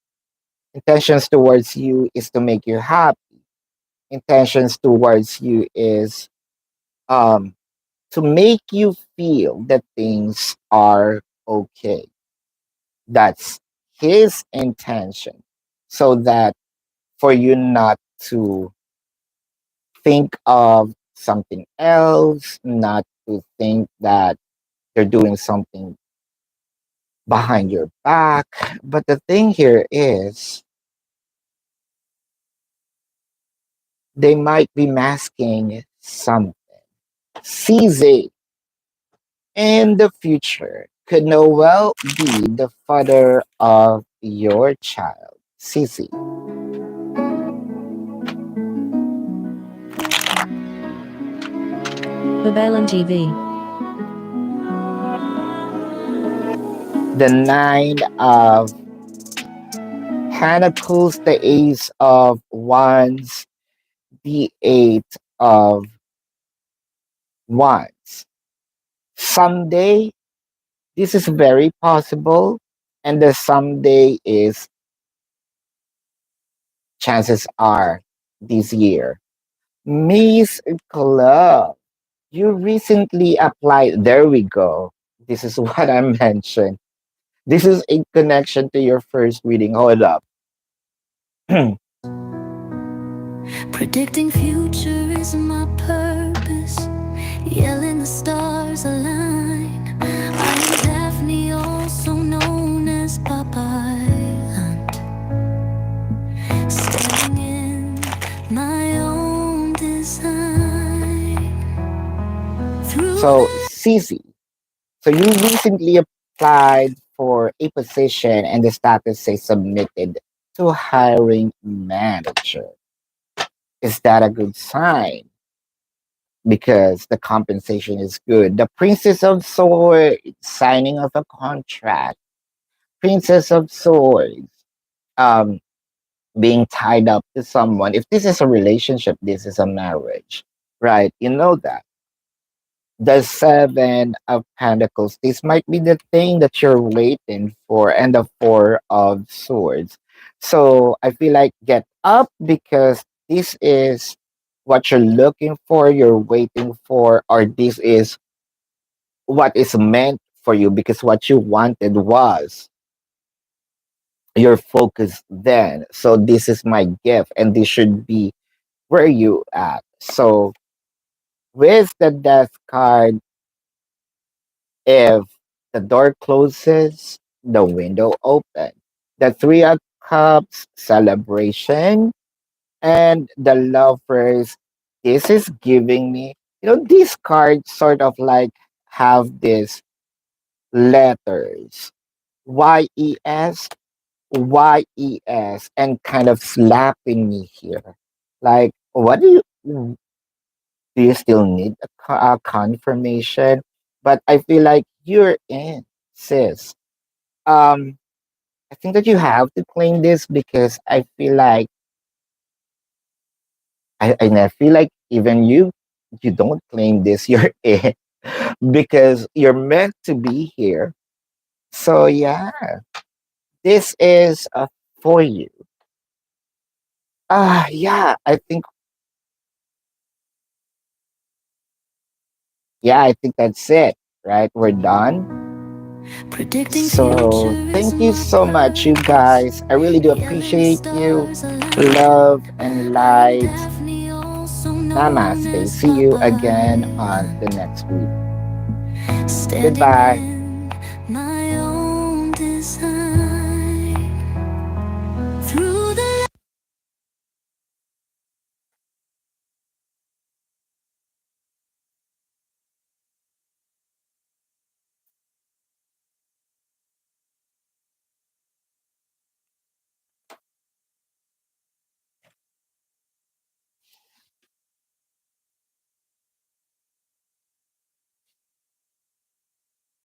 Intentions towards you is to make you happy. Intentions towards you is um to make you feel that things are okay. That's his intention. So that for you not to think of something else, not to think that they're doing something behind your back. But the thing here is, they might be masking something. CZ in the future could no well be the father of your child. CZ. Babaylantv. The Nine of Pentacles, the Ace of Wands, the Eight of Wands. Someday, this is very possible, and the someday is, chances are, this year. Miss Club, you recently applied. There we go. This is what I mentioned. This is a connection to your first reading. Hold up. Predicting future is my purpose. Yelling the stars align. I am Daphne, also known as Babaylantv. Standing in my own design. Through So, the Cece, so you recently applied for a position and the status says submitted to hiring manager. Is that a good sign? Because the compensation is good. The Princess of Swords, signing of a contract. Princess of Swords, um, being tied up to someone. If this is a relationship, this is a marriage, right? You know that. The Seven of Pentacles, this might be the thing that you're waiting for, and the Four of Swords. So I feel like get up, because this is what you're looking for, you're waiting for, or this is what is meant for you, because what you wanted was your focus then. So this is my gift, and this should be where you at. So with the Death card, if the door closes, the window open. The Three of Cups, celebration, and the Lovers. This is giving me, these cards sort of like have these letters, YES, YES, and kind of slapping me here. Like, what do you still need a confirmation? But I feel like you're in, sis. Um, I think that you have to claim this, because I feel like I feel like even you don't claim this, you're in, because you're meant to be here. So yeah, this is for you. Yeah, I think that's it, right? We're done. Predicting So future thank isn't you my so much, you guys. purpose. I really do Yelling appreciate you. stars align. Love and I'm light. Daphne, also known Namaste. as See you again on Babaylantv. the next week. Standing Goodbye. in